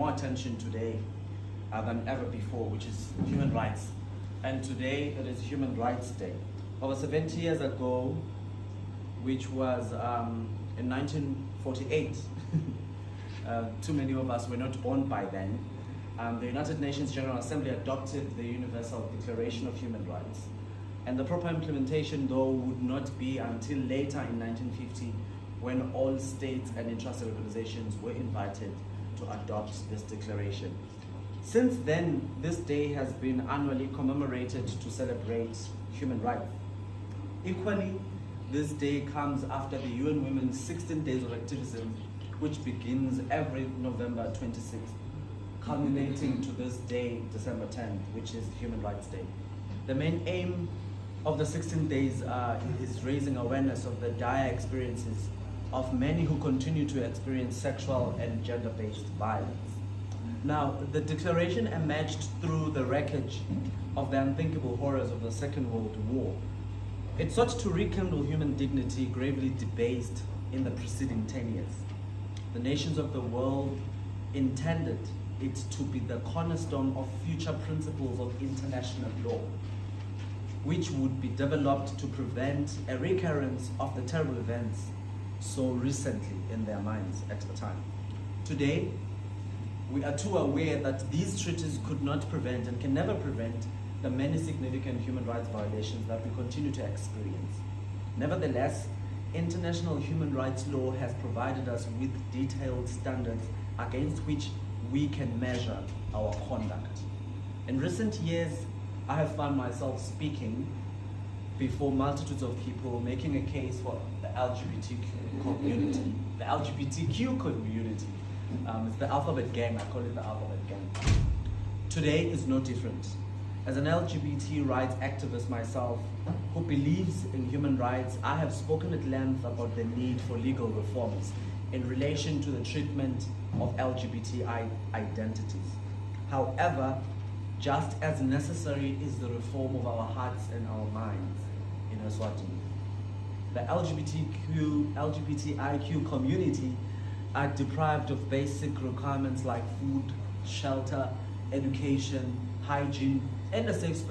more attention today than ever before, which is human rights. And today it is Human Rights Day. Over 70 years ago, which was in 1948, too many of us were not born by then, the United Nations General Assembly adopted the Universal Declaration of Human Rights. And the proper implementation, though, would not be until later in 1950, when all states and entrusted organizations were invited to adopt this declaration. Since then, this day has been annually commemorated to celebrate human rights. Equally, this day comes after the UN Women's 16 Days of Activism, which begins every November 26th, culminating to this day, December 10th, which is Human Rights Day. The main aim of the 16 days is raising awareness of the dire experiences of many who continue to experience sexual and gender-based violence. Now, the declaration emerged through the wreckage of the unthinkable horrors of the Second World War. It sought to rekindle human dignity gravely debased in the preceding 10 years. The nations of the world intended it to be the cornerstone of future principles of international law, which would be developed to prevent a recurrence of the terrible events so recently in their minds at the time. Today, we are too aware that these treaties could not prevent and can never prevent the many significant human rights violations that we continue to experience. Nevertheless, international human rights law has provided us with detailed standards against which we can measure our conduct. In recent years, I have found myself speaking before multitudes of people, making a case for the LGBTQ community. The LGBTQ community. It's the alphabet gang, I call it the alphabet gang. Today is no different. As an LGBT rights activist myself, who believes in human rights, I have spoken at length about the need for legal reforms in relation to the treatment of LGBTI identities. However, just as necessary is the reform of our hearts and our minds in Eswatini. The LGBTIQ community are deprived of basic requirements like food, shelter, education, hygiene, and a safe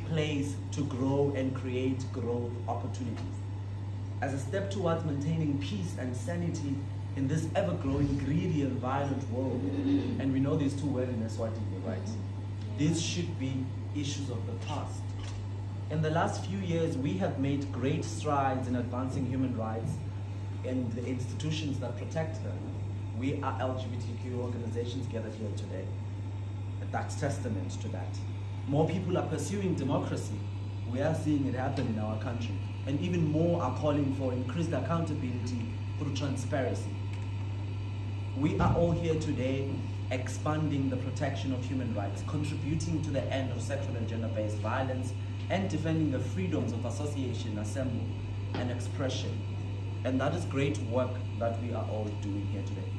place to grow and create growth opportunities. As a step towards maintaining peace and sanity in this ever-growing, greedy and violent world, and we know these two words in Eswatini, right? These should be issues of the past. In the last few years, we have made great strides in advancing human rights and the institutions that protect them. We are LGBTQ organizations gathered here today. That's testament to that. More people are pursuing democracy. We are seeing it happen in our country. And even more are calling for increased accountability through transparency. We are all here today expanding the protection of human rights, contributing to the end of sexual and gender-based violence, and defending the freedoms of association, assembly, and expression. And that is great work that we are all doing here today.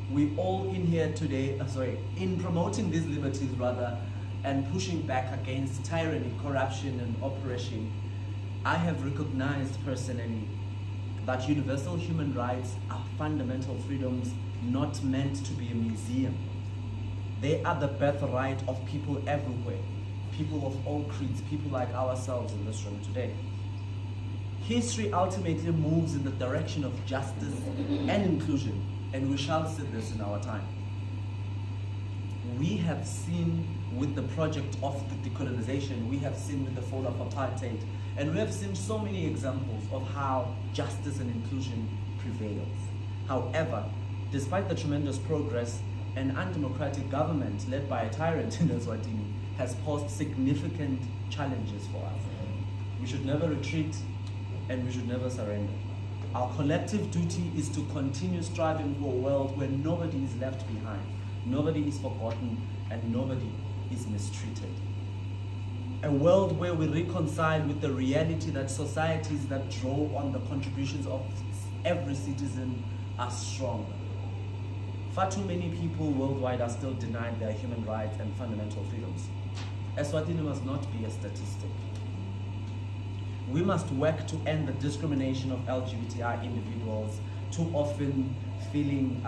We all in here today, in promoting these liberties rather, and pushing back against tyranny, corruption, and oppression, I have recognized personally that universal human rights are fundamental freedoms not meant to be a museum. They are the birthright of people everywhere, people of all creeds, people like ourselves in this room today. History ultimately moves in the direction of justice and inclusion, and we shall see this in our time. We have seen with the project of the decolonization, we have seen with the fall of apartheid, and we have seen so many examples of how justice and inclusion prevails. However, despite the tremendous progress, an undemocratic government led by a tyrant in Eswatini has posed significant challenges for us. We should never retreat, and we should never surrender. Our collective duty is to continue striving for a world where nobody is left behind, nobody is forgotten, and nobody is mistreated. A world where we reconcile with the reality that societies that draw on the contributions of every citizen are stronger. Far too many people worldwide are still denied their human rights and fundamental freedoms. Eswatini must not be a statistic. We must work to end the discrimination of LGBTI individuals too often feeling,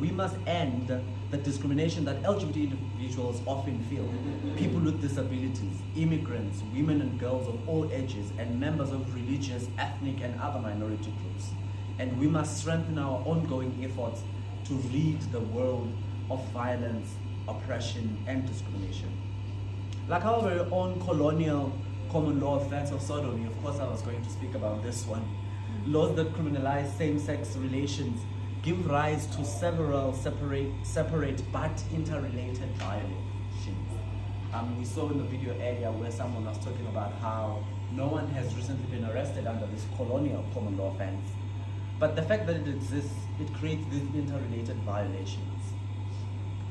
we must end the discrimination that LGBT individuals often feel. People with disabilities, immigrants, women and girls of all ages, and members of religious, ethnic, and other minority groups. And we must strengthen our ongoing efforts to rid the world of violence, oppression, and discrimination. Like our very own colonial common law offense of sodomy, of course I was going to speak about this one. Laws that criminalize same-sex relations give rise to several separate but interrelated violations. We saw in the video earlier where someone was talking about how no one has recently been arrested under this colonial common law offense. But the fact that it exists, it creates these interrelated violations.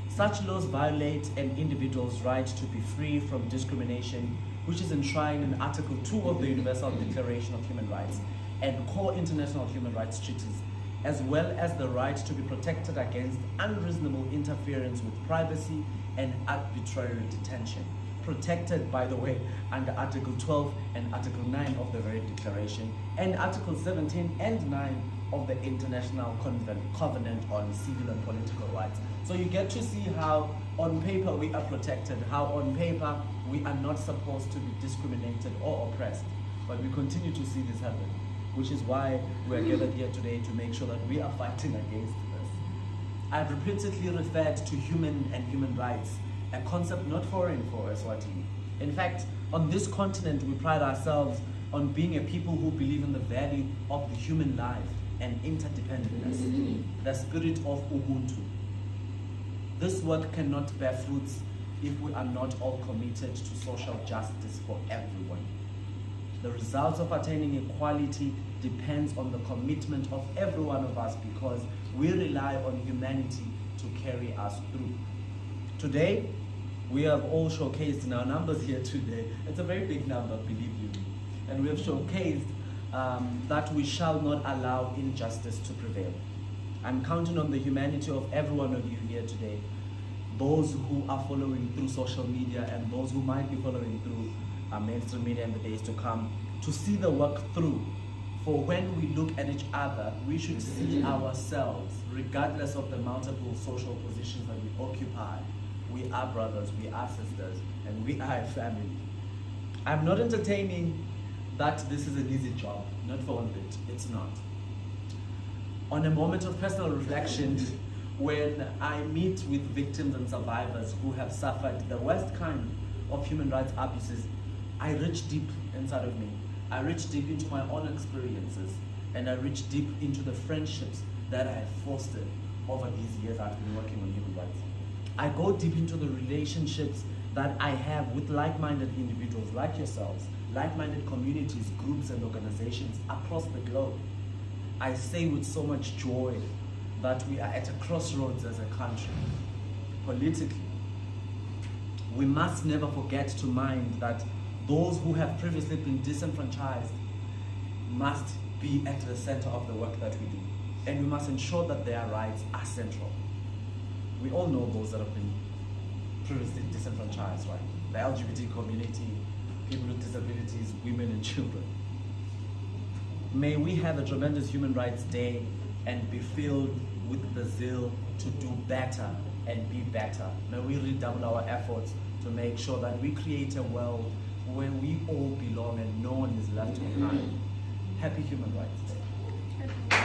Such laws violate an individual's right to be free from discrimination, which is enshrined in Article 2 of the Universal Declaration of Human Rights and core international human rights treaties, as well as the right to be protected against unreasonable interference with privacy and arbitrary detention, protected, by the way, under Article 12 and Article 9 of the very declaration, and Article 17 and 9 of the International Covenant on Civil and Political Rights. So you get to see how on paper we are protected, how on paper we are not supposed to be discriminated or oppressed, but we continue to see this happen, which is why we are gathered here today to make sure that we are fighting against this. I've repeatedly referred to human rights, a concept not foreign for Eswatini. In fact, on this continent, we pride ourselves on being a people who believe in the value of the human life and interdependence, the spirit of Ubuntu. This work cannot bear fruits if we are not all committed to social justice for everyone. The results of attaining equality depends on the commitment of every one of us because we rely on humanity to carry us through. Today, we have all showcased in our numbers here today. It's a very big number, believe you me. And we have showcased that we shall not allow injustice to prevail. I'm counting on the humanity of every one of you here today, those who are following through social media and those who might be following through mainstream media in the days to come, to see the work through. For when we look at each other, we should see ourselves, regardless of the multiple social positions that we occupy. We are brothers, we are sisters, and we are a family. I'm not entertaining that this is an easy job, not for one bit, it's not. On a moment of personal reflection, when I meet with victims and survivors who have suffered the worst kind of human rights abuses, I reach deep inside of me. I reach deep into my own experiences, and I reach deep into the friendships that I have fostered over these years I've been working on human rights. I go deep into the relationships that I have with like-minded individuals like yourselves, like-minded communities, groups, and organizations across the globe. I say with so much joy that we are at a crossroads as a country, politically. We must never forget to mind that those who have previously been disenfranchised must be at the center of the work that we do. And we must ensure that their rights are central. We all know those that have been previously disenfranchised, right? The LGBT community, people with disabilities, women and children. May we have a tremendous Human Rights Day and be filled with the zeal to do better and be better. May we redouble our efforts to make sure that we create a world where we all belong and no one is left behind. Happy Human Rights Day.